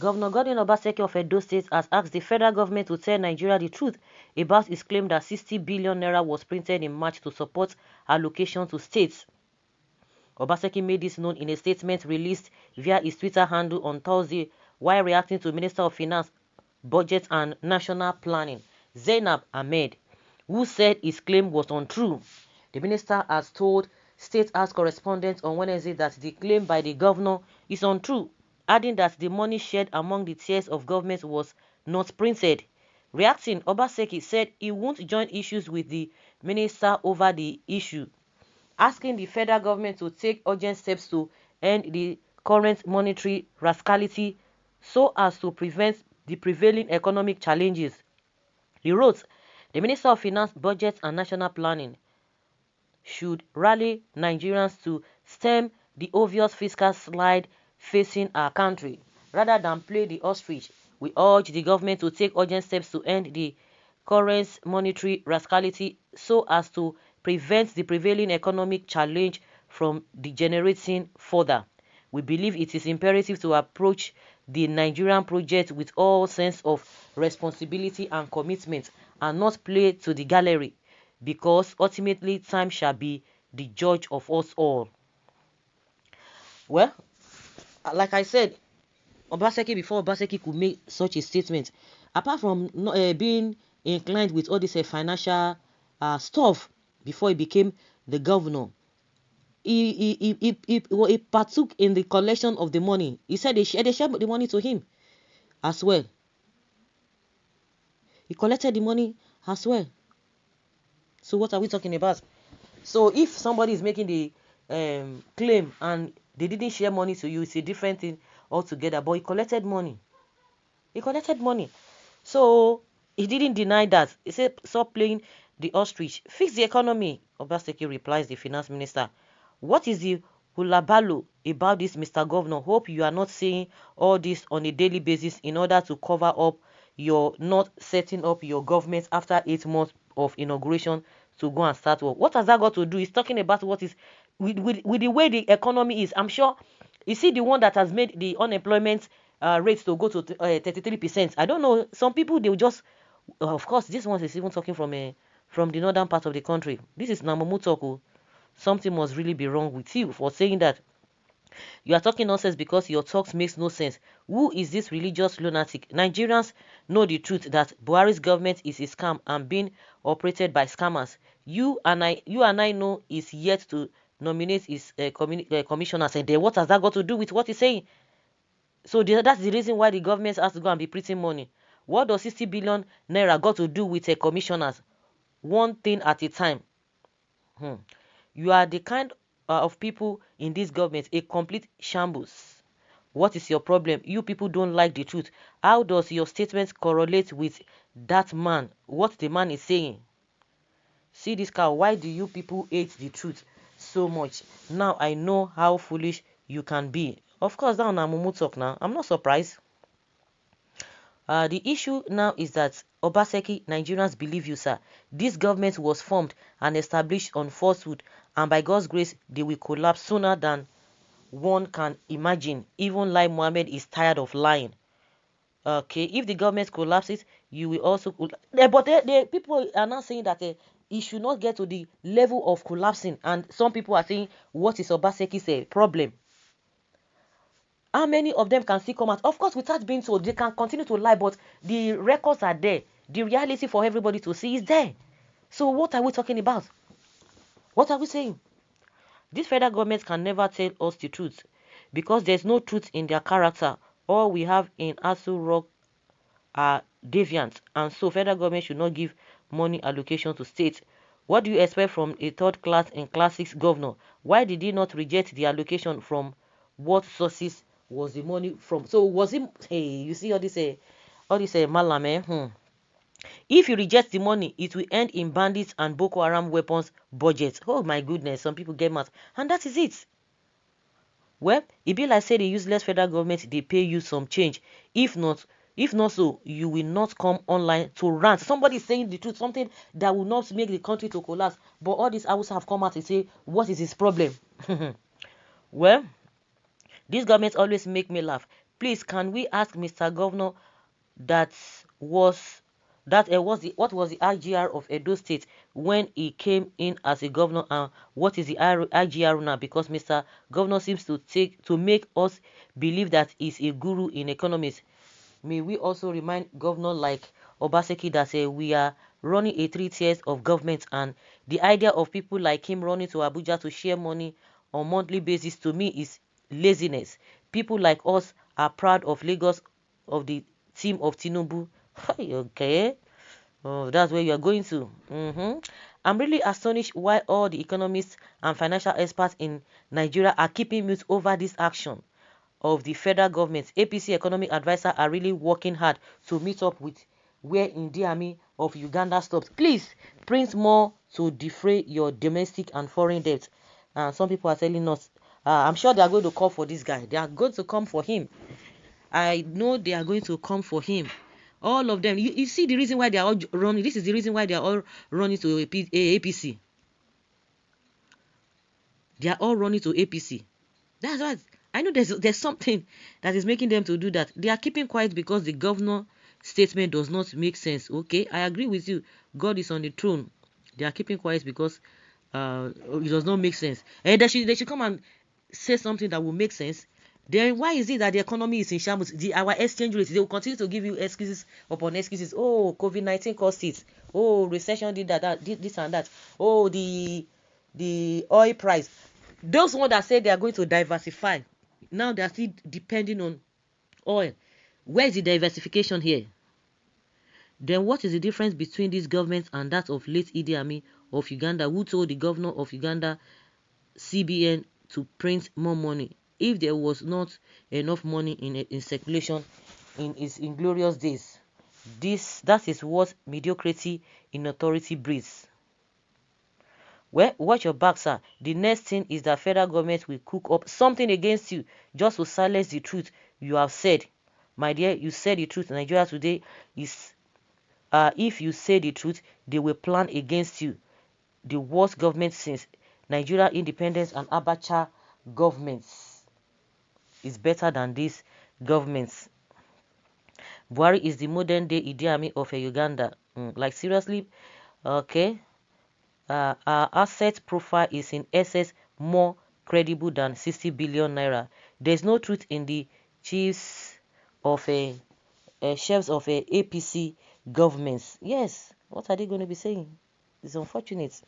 Governor Godwin Obaseki of Edo State has asked the federal government to tell Nigeria the truth about his claim that 60 billion naira was printed in March to support allocation to states. Obaseki made this known in a statement released via his Twitter handle on Thursday while reacting to Minister of Finance, Budget and National Planning, Zainab Ahmed, who said his claim was untrue. The minister has told State House correspondents on Wednesday that the claim by the governor is untrue, adding that the money shared among the tiers of government was not printed. Reacting, Obaseki said he won't join issues with the minister over the issue, asking the federal government to take urgent steps to end the current monetary rascality so as to prevent the prevailing economic challenges. He wrote, the Minister of Finance, Budget and National Planning should rally Nigerians to stem the obvious fiscal slide facing our country. Rather than play the ostrich, we urge the government to take urgent steps to end the current monetary rascality so as to prevent the prevailing economic challenge from degenerating further. We believe it is imperative to approach the Nigerian project with all sense of responsibility and commitment and not play to the gallery, because ultimately time shall be the judge of us all. Well, like I said, Obaseki, before Obaseki could make such a statement, apart from being inclined with all this financial stuff before he became the governor, he partook in the collection of the money. He said they shared the money to him as well. He collected the money as well. So what are we talking about? So if somebody is making the claim and they didn't share money to you, it's a different thing altogether. But he collected money. He collected money. So he didn't deny that. He said, stop playing the ostrich. Fix the economy. Obaseki replies, the finance minister. What is the hulabaloo about this, Mr. Governor? Hope you are not saying all this on a daily basis in order to cover up your not setting up your government after 8 months of inauguration to go and start work. What has that got to do? He's talking about what is with the way the economy is. I'm sure you see the one that has made the unemployment rates to go to 33%. I don't know. Some people, they will just, of course, this one is even talking from the northern part of the country. This is Namomutoko. Something must really be wrong with you for saying that. You are talking nonsense because your talks makes no sense. Who is this religious lunatic? Nigerians know the truth that Buhari's government is a scam and being operated by scammers. You and I know is yet to nominate his commissioners. And what has that got to do with what he's saying? So that's the reason why the government has to go and be printing money. What does 60 billion naira got to do with commissioners? One thing at a time. You are the kind of people in this government, a complete shambles. What is your problem? You people don't like the truth. How does your statement correlate with that man? What the man is saying? See this cow. Why do you people hate the truth so much? Now I know how foolish you can be. Of course, that on Mumu talk now. I'm not surprised. The issue now is that Obaseki, Nigerians believe you, sir. This government was formed and established on falsehood, and by God's grace, they will collapse sooner than one can imagine. Even Lai Mohammed is tired of lying. Okay, if the government collapses, you will also. But the people are now saying that it should not get to the level of collapsing, and some people are saying, what is Obaseki's problem? How many of them can still come out? Of course, without being told, they can continue to lie, but the records are there. The reality for everybody to see is there. So what are we talking about? What are we saying? This federal government can never tell us the truth because there's no truth in their character. All we have in Asu Rock are deviants, and so federal government should not give money allocation to states. What do you expect from a third class and class 6 governor? Why did he not reject the allocation? From what sources was the money from? So was it, hey, you see all this malame? If you reject the money, it will end in bandits and Boko Haram weapons budgets. Oh my goodness, some people get mad, and that is it. Well, it be like say the useless federal government, they pay you some change. If not so, you will not come online to rant. Somebody is saying the truth, something that will not make the country to collapse. But all these Hausa have come out and say, what is his problem? Well, this government always make me laugh. Please, can we ask Mr. Governor that was what was the IGR of Edo State when he came in as a governor, and what is the IGR now? Because Mr. Governor seems to make us believe that he's a guru in economics. May we also remind Governor like Obaseki that we are running a 3 tiers of government, and the idea of people like him running to Abuja to share money on monthly basis, to me, is laziness. People like us are proud of Lagos, of the team of Tinubu. Okay. Oh, that's where you are going to. I'm really astonished why all the economists and financial experts in Nigeria are keeping mute over this action of the federal government. APC economic advisor are really working hard to meet up with where Idi Amin of Uganda stops. Please print more to defray your domestic and foreign debt. Some people are telling us, I'm sure they are going to call for this guy. They are going to come for him. I know they are going to come for him. All of them. You see the reason why they are all running. This is the reason why they are all running to APC. They are all running to APC. That's why I know there's something that is making them to do that. They are keeping quiet because the governor statement does not make sense. Okay, I agree with you. God is on the throne. They are keeping quiet because it does not make sense. And they should come and say something that will make sense. Then why is it that the economy is in shambles? Our exchange rate, they will continue to give you excuses upon excuses. Oh, COVID-19 caused it. Oh, recession did that, this and that. Oh, the oil price. Those ones that say they are going to diversify, now they are still depending on oil. Where is the diversification here? Then what is the difference between this government and that of late Idi Amin of Uganda, who told the governor of Uganda CBN to print more money if there was not enough money in circulation in his inglorious days? That is what mediocrity in authority breeds. Well, watch your back, sir. The next thing is that federal government will cook up something against you just to silence the truth you have said. My dear, you said the truth. Nigeria today is, if you say the truth, they will plan against you. The worst government since Nigeria independence and Abacha governments is better than these governments. Buhari is the modern day Idi Amin of Uganda. Like seriously, okay. Our asset profile is in essence more credible than 60 billion naira. There's no truth in the chiefs of chefs of APC governments. Yes, what are they going to be saying? It's unfortunate.